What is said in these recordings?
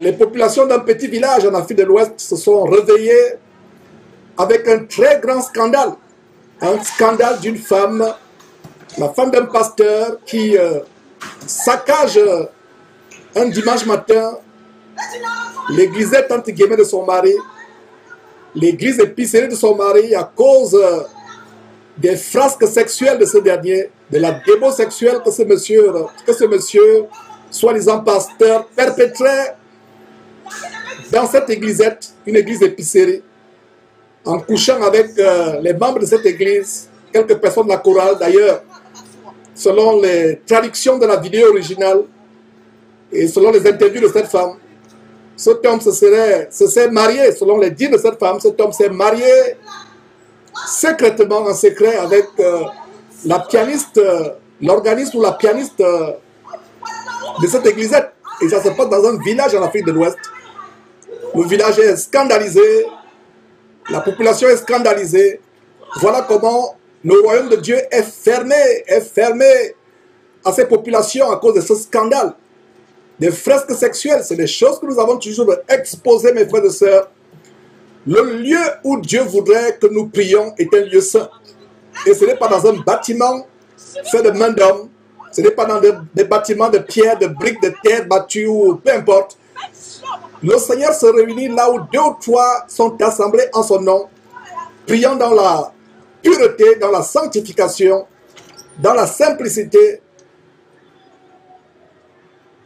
Les populations d'un petit village en Afrique de l'Ouest se sont réveillées avec un très grand scandale. Un scandale d'une femme, la femme d'un pasteur qui saccage un dimanche matin l'église entre guillemets de son mari, l'église épicerie de son mari à cause des frasques sexuelles de ce dernier, de la démo sexuelle que ce monsieur, soi-disant pasteur, perpétrait dans cette église, une église épicerie, en couchant avec les membres de cette église, quelques personnes de la chorale. D'ailleurs, selon les traductions de la vidéo originale et selon les interviews de cette femme, cet homme se serait marié, selon les dires de cette femme, cet homme s'est marié secrètement, en secret, avec la pianiste, l'organiste ou la pianiste de cette église. Et ça se passe dans un village en Afrique de l'Ouest. Le village est scandalisé, la population est scandalisée. Voilà comment le royaume de Dieu est fermé à ces populations à cause de ce scandale. Des fresques sexuelles, c'est des choses que nous avons toujours exposées, mes frères et sœurs. Le lieu où Dieu voudrait que nous prions est un lieu saint. Et ce n'est pas dans un bâtiment fait de main d'homme. Ce n'est pas dans des bâtiments de pierre, de briques, de terre battues ou peu importe. Le Seigneur se réunit là où 2 ou 3 sont assemblés en son nom, priant dans la pureté, dans la sanctification, dans la simplicité,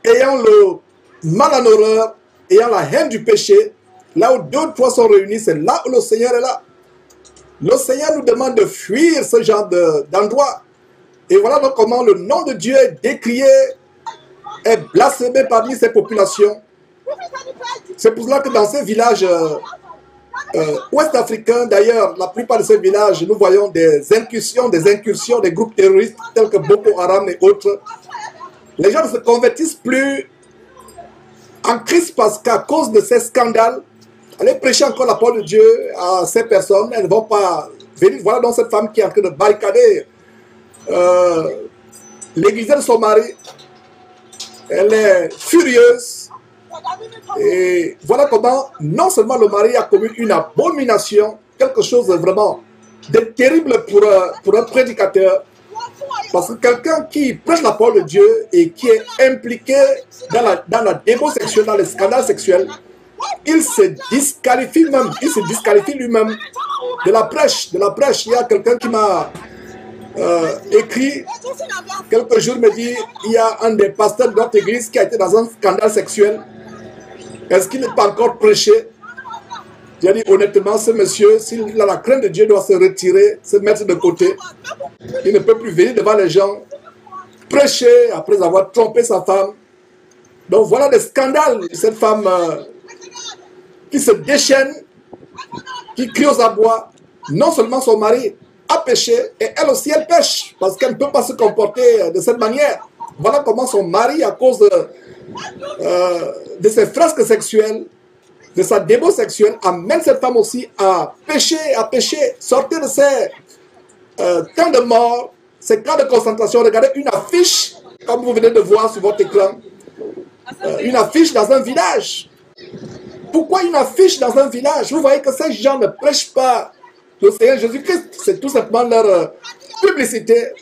ayant le mal en horreur, ayant la haine du péché. Là où 2 ou 3 sont réunis, c'est là où le Seigneur est là. Le Seigneur nous demande de fuir ce genre d'endroit. Et voilà donc comment le nom de Dieu est décrié, est blasphémé parmi ces populations. C'est pour cela que dans ces villages ouest-africains, d'ailleurs, la plupart de ces villages, nous voyons des incursions des groupes terroristes tels que Boko Haram et autres. Les gens ne se convertissent plus en Christ parce qu'à cause de ces scandales, allez prêcher encore la parole de Dieu à ces personnes, elles ne vont pas venir. Voilà donc cette femme qui est en train de barricader l'église de son mari. Elle est furieuse. Et voilà comment non seulement le mari a commis une abomination, quelque chose de vraiment de terrible pour un prédicateur. Parce que quelqu'un qui prêche la parole de Dieu et qui est impliqué dans la démo sexuelle, dans les scandales sexuels, il se disqualifie même, il se disqualifie lui-même de la prêche. Il y a quelqu'un qui m'a écrit quelques jours, me dit, il y a un des pasteurs de notre église qui a été dans un scandale sexuel. Est-ce qu'il n'est pas encore prêché? J'ai dit honnêtement, ce monsieur, s'il a la crainte de Dieu, doit se retirer, se mettre de côté. Il ne peut plus venir devant les gens, prêcher après avoir trompé sa femme. Donc voilà des scandales. Cette femme qui se déchaîne, qui crie aux abois. Non seulement son mari a péché, et elle aussi elle pêche, parce qu'elle ne peut pas se comporter de cette manière. Voilà comment son mari, à cause de ses fresques sexuelles, de sa démo sexuelle, amène cette femme aussi à pécher, sortir de ces camps de mort, ces camps de concentration. Regardez une affiche, comme vous venez de voir sur votre écran, une affiche dans un village. Pourquoi une affiche dans un village? Vous voyez que ces gens ne prêchent pas le Seigneur Jésus-Christ, c'est tout simplement leur publicité.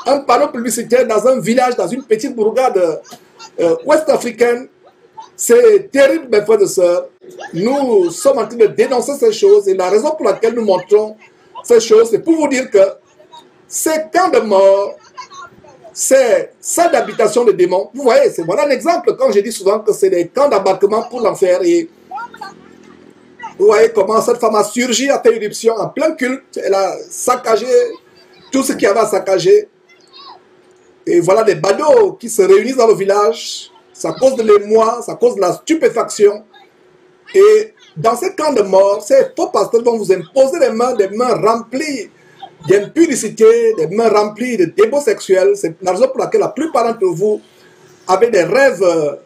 Un panneau publicitaire dans un village, dans une petite bourgade ouest-africaine. C'est terrible, mes frères et sœurs. Nous sommes en train de dénoncer ces choses et la raison pour laquelle nous montrons ces choses, c'est pour vous dire que ces camps de mort, ces salles d'habitation de démons, vous voyez, c'est voilà un exemple quand je dis souvent que c'est des camps d'embarquement pour l'enfer. Et vous voyez comment cette femme a surgi, a fait éruption en plein culte. Elle a saccagé tout ce qu'il y avait à saccager. Et voilà des badauds qui se réunissent dans le village. Ça cause de l'émoi, ça cause de la stupéfaction. Et dans ces camps de mort, ces faux pasteurs vont vous imposer des mains remplies d'impudicité, des mains remplies de débauche sexuelle. C'est la raison pour laquelle la plupart d'entre vous avez des rêves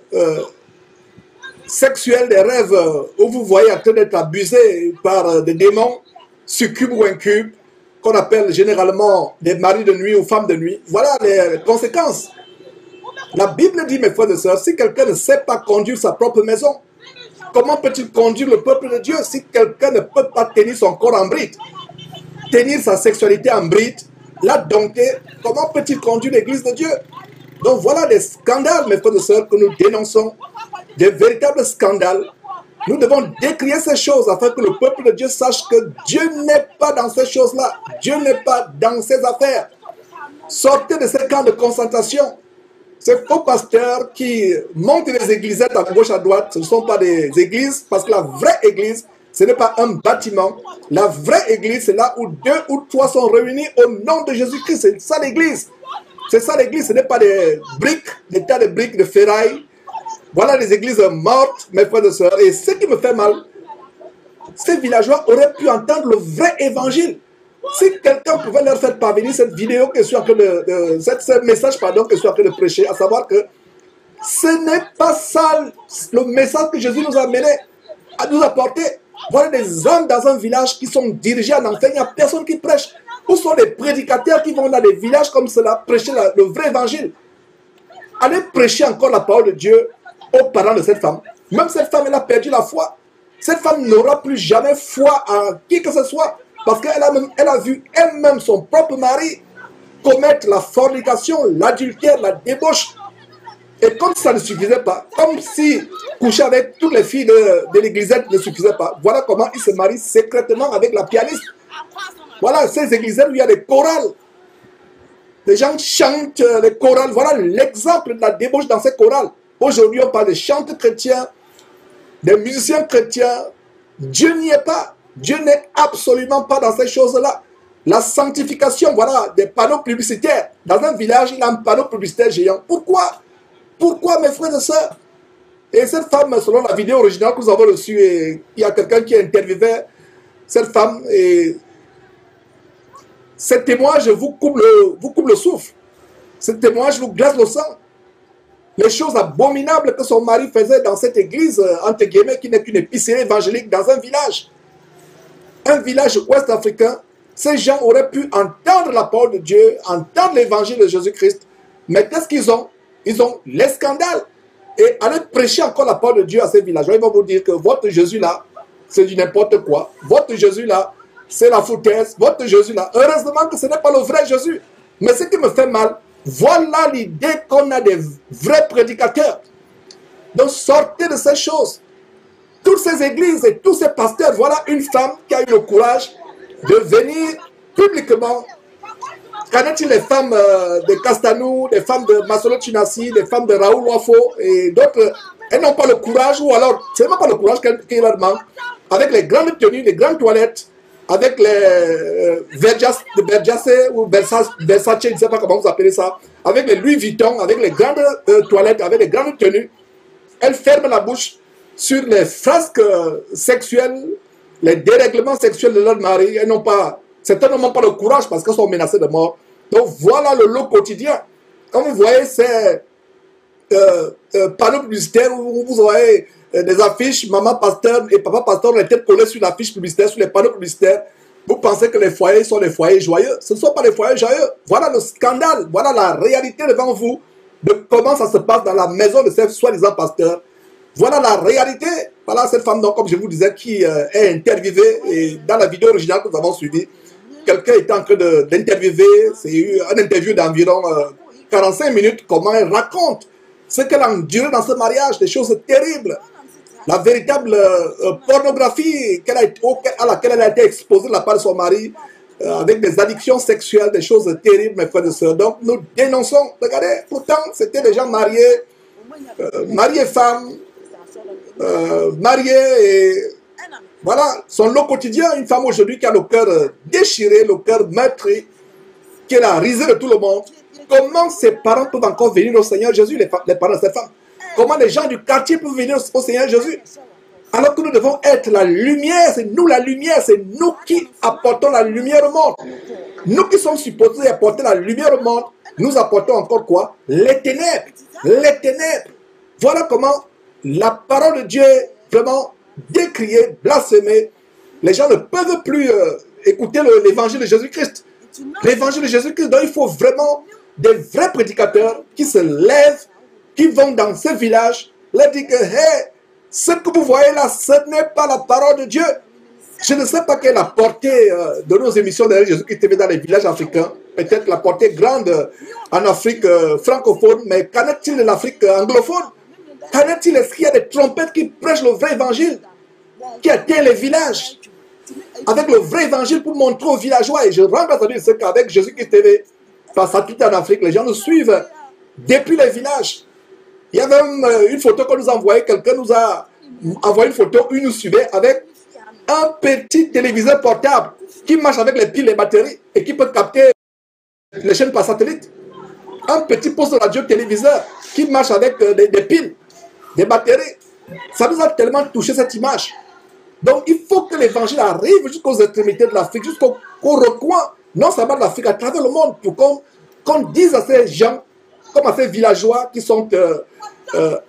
sexuels, des rêves où vous voyez en train d'être abusé par des démons, succubes ou incubes, qu'on appelle généralement des maris de nuit ou femmes de nuit. Voilà les conséquences. La Bible dit, mes frères et sœurs, si quelqu'un ne sait pas conduire sa propre maison, Comment peut-il conduire le peuple de Dieu si quelqu'un ne peut pas tenir son corps en bride, tenir sa sexualité en bride, la dompter? Comment peut-il conduire l'église de Dieu? Donc voilà des scandales, mes frères et sœurs, que nous dénonçons, des véritables scandales. Nous devons décrier ces choses afin que le peuple de Dieu sache que Dieu n'est pas dans ces choses-là. Dieu n'est pas dans ces affaires. Sortez de ces camps de concentration. Ces faux pasteurs qui montent les églisettes à gauche à droite, ce ne sont pas des églises, parce que la vraie église, ce n'est pas un bâtiment. La vraie église, c'est là où 2 ou 3 sont réunis au nom de Jésus-Christ. C'est ça l'église. C'est ça l'église, ce n'est pas des briques, des tas de briques de ferraille. Voilà les églises mortes, mes frères et sœurs. Et ce qui me fait mal, ces villageois auraient pu entendre le vrai évangile. Si quelqu'un pouvait leur faire parvenir cette vidéo que je suis en train ce message pardon, que je suis en train de prêcher, à savoir que ce n'est pas ça le message que Jésus nous a amené à nous apporter. Voilà des hommes dans un village qui sont dirigés en enfer, il n'y a personne qui prêche. Où sont les prédicateurs qui vont dans des villages comme cela prêcher le vrai évangile? Allez prêcher encore la parole de Dieu aux parents de cette femme. Même cette femme, elle a perdu la foi. Cette femme n'aura plus jamais foi en qui que ce soit. Parce qu'elle a vu elle-même son propre mari commettre la fornication, l'adultère, la débauche. Et comme ça ne suffisait pas, comme si coucher avec toutes les filles de l'église ne suffisait pas, voilà comment il se marie secrètement avec la pianiste. Voilà ces églises où il y a des chorales. Les gens chantent les chorales. Voilà l'exemple de la débauche dans ces chorales. Aujourd'hui, on parle de chanteurs chrétiens, des musiciens chrétiens. Dieu n'y est pas. Dieu n'est absolument pas dans ces choses-là. La sanctification, voilà, des panneaux publicitaires. Dans un village, il y a un panneau publicitaire géant. Pourquoi? Pourquoi, mes frères et sœurs? Et cette femme, selon la vidéo originale que nous avons reçue, il y a quelqu'un qui interviewait cette femme. Et ce témoignage vous coupe le souffle. Ce témoignage vous glace le sang. Les choses abominables que son mari faisait dans cette église, entre guillemets, qui n'est qu'une épicerie évangélique dans un village ouest-africain, ces gens auraient pu entendre la parole de Dieu, entendre l'évangile de Jésus-Christ, mais qu'est-ce qu'ils ont? Ils ont les scandales. Et aller prêcher encore la parole de Dieu à ces villageois, ils vont vous dire que votre Jésus-là, c'est du n'importe quoi. Votre Jésus-là, c'est la foutaise. Votre Jésus-là, heureusement que ce n'est pas le vrai Jésus. Mais ce qui me fait mal, voilà l'idée qu'on a des vrais prédicateurs. Donc sortez de ces choses. Toutes ces églises et tous ces pasteurs, voilà une femme qui a eu le courage de venir publiquement. Qu'en est-il des femmes de Castanou, des femmes de Masolo Chinassi, des femmes de Raoul Wafo et d'autres? Elles n'ont pas le courage, ou alors, c'est même pas le courage qui leur manque, avec les grandes tenues, les grandes toilettes, avec les Versace ou Versace, je ne sais pas comment vous appelez ça, avec les Louis Vuitton, avec les grandes toilettes, avec les grandes tenues. Elles ferment la bouche sur les frasques sexuelles, les dérèglements sexuels de leur mari. Elles n'ont pas, certaines n'ont pas le courage parce qu'elles sont menacées de mort. Donc voilà le lot quotidien. Quand vous voyez ces panneaux publicitaires où vous voyez des affiches, maman pasteur et papa pasteur ont les têtes collées sur l'affiche publicitaire, sur les panneaux publicitaires, vous pensez que les foyers sont des foyers joyeux. Ce ne sont pas des foyers joyeux. Voilà le scandale, voilà la réalité devant vous de comment ça se passe dans la maison de ces soi-disant pasteurs. Voilà la réalité. Voilà cette femme, donc, comme je vous disais, qui est interviewée. Et dans la vidéo originale que nous avons suivie, quelqu'un était en train d'interviewer. C'est un interview d'environ 45 minutes. Comment elle raconte ce qu'elle a enduré dans ce mariage, des choses terribles. La véritable pornographie à laquelle elle a été exposée de la part de son mari, avec des addictions sexuelles, des choses terribles, mes frères et sœurs. Donc nous dénonçons. Regardez, pourtant, c'était des gens mariés, mariés femmes, mariés et voilà, son lot quotidien. Une femme aujourd'hui qui a le cœur déchiré, le cœur meurtri, qui est la risée de tout le monde. Comment ses parents peuvent encore venir au Seigneur Jésus, les parents de cette femme? Comment les gens du quartier peuvent venir au Seigneur Jésus? Alors que nous devons être la lumière, c'est nous la lumière, c'est nous qui apportons la lumière au monde. Nous qui sommes supposés apporter la lumière au monde, nous apportons encore quoi? Les ténèbres. Les ténèbres. Voilà comment la parole de Dieu est vraiment décriée, blasphémée. Les gens ne peuvent plus écouter l'évangile de Jésus-Christ. L'évangile de Jésus-Christ, donc il faut vraiment des vrais prédicateurs qui se lèvent, qui vont dans ces villages, leur dire que, hey, Ce que vous voyez là, ce n'est pas la parole de Dieu. Je ne sais pas quelle est la portée de nos émissions de Jésus-Christ TV dans les villages africains. Peut-être la portée grande en Afrique francophone, mais qu'en est-il de l'Afrique anglophone? Qu'en est-il? Est-ce qu'il y a des trompettes qui prêchent le vrai évangile, qui atteignent les villages avec le vrai évangile pour montrer aux villageois? Et je rends grâce à Dieu qu'avec Jésus-Christ TV, face à tout en Afrique, les gens nous suivent depuis les villages. Il y a même une photo qu'on nous a envoyée, quelqu'un nous a envoyé une photo où il nous suivait avec un petit téléviseur portable qui marche avec les piles et les batteries et qui peut capter les chaînes par satellite. Un petit poste de radio-téléviseur qui marche avec des piles, des batteries. Ça nous a tellement touché cette image. Donc il faut que l'évangile arrive jusqu'aux extrémités de l'Afrique, jusqu'au recoin, non seulement de l'Afrique, à travers le monde, pour qu'on dise à ces gens, comme à ces villageois qui sont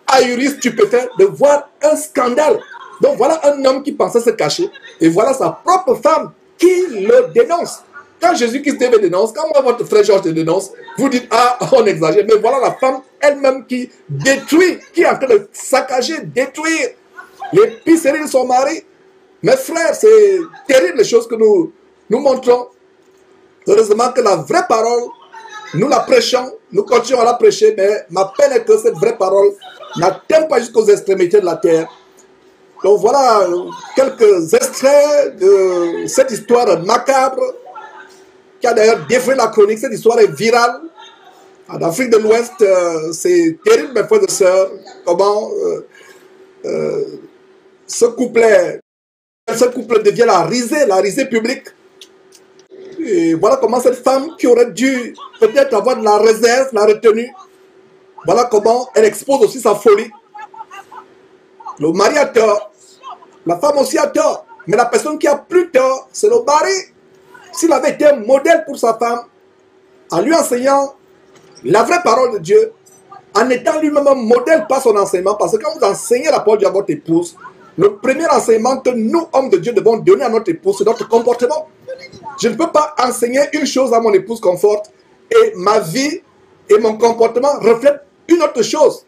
ahuris, stupéfaits, de voir un scandale. Donc voilà un homme qui pensait se cacher, et voilà sa propre femme qui le dénonce. Quand Jésus-Christ te dénonce, quand moi votre frère Georges te dénonce, vous dites, ah, on exagère, mais voilà la femme elle-même qui détruit, qui est en train de saccager, détruire l'épicerie de son mari. Mes frères, c'est terrible les choses que nous montrons. Heureusement que la vraie parole, nous la prêchons, nous continuons à la prêcher, mais ma peine est que cette vraie parole n'atteint pas jusqu'aux extrémités de la terre. Donc voilà quelques extraits de cette histoire macabre qui a d'ailleurs défrayé la chronique. Cette histoire est virale. En Afrique de l'Ouest, c'est terrible, mes frères et sœurs, comment ce couplet devient la risée publique. Et voilà comment cette femme qui aurait dû peut-être avoir de la réserve, la retenue, voilà comment elle expose aussi sa folie. Le mari a tort, la femme aussi a tort, mais la personne qui a plus tort, c'est le mari. S'il avait été un modèle pour sa femme, en lui enseignant la vraie parole de Dieu, en étant lui-même un modèle par son enseignement, parce que quand vous enseignez la parole de Dieu à votre épouse, le premier enseignement que nous, hommes de Dieu, devons donner à notre épouse, c'est notre comportement. Je ne peux pas enseigner une chose à mon épouse conforte et ma vie et mon comportement reflètent une autre chose.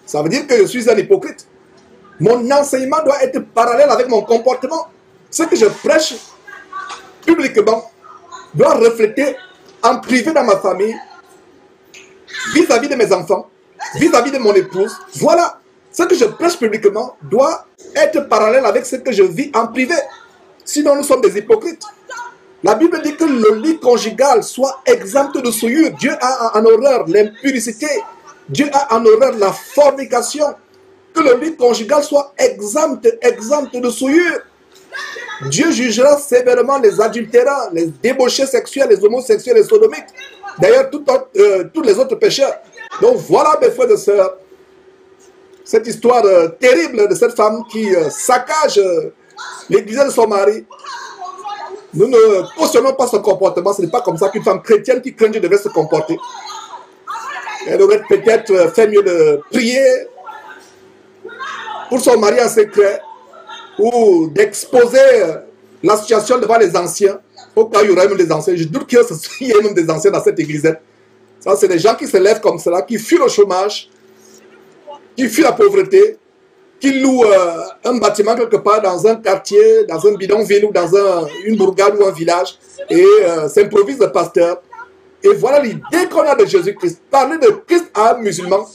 Ça veut dire que je suis un hypocrite. Mon enseignement doit être parallèle avec mon comportement. Ce que je prêche publiquement doit refléter en privé dans ma famille, vis-à-vis de mes enfants, vis-à-vis de mon épouse. Voilà, ce que je prêche publiquement doit être parallèle avec ce que je vis en privé. Sinon, nous sommes des hypocrites. La Bible dit que le lit conjugal soit exempt de souillure. Dieu a en horreur l'impudicité. Dieu a en horreur la fornication. Que le lit conjugal soit exempt de souillure. Dieu jugera sévèrement les adultérants, les débauchés sexuels, les homosexuels, les sodomites. D'ailleurs, tous les autres pécheurs. Donc voilà, mes frères et sœurs, cette histoire terrible de cette femme qui saccage l'église de son mari. Nous ne cautionnons pas son comportement. Ce n'est pas comme ça qu'une femme chrétienne qui craint Dieu devrait se comporter. Elle aurait peut-être fait mieux de prier pour son mari en secret ou d'exposer la situation devant les anciens. Au cas où il y aurait même des anciens. Je doute qu'il y ait même des anciens dans cette église. Ça, c'est des gens qui se lèvent comme cela, qui fuient le chômage, qui fuient la pauvreté, qui louent un bâtiment quelque part dans un quartier, dans un bidonville ou dans une bourgade ou un village et s'improvisent de pasteur. Et voilà l'idée qu'on a de Jésus-Christ. Parler de Christ à un musulman,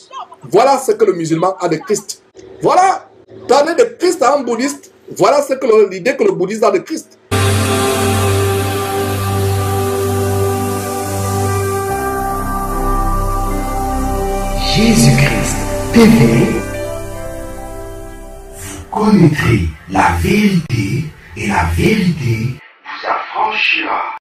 voilà ce que le musulman a de Christ. Voilà, parler de Christ à un bouddhiste, voilà l'idée que le bouddhiste a de Christ. Jésus-Christ TV, vous connaîtrez la vérité et la vérité vous affranchira.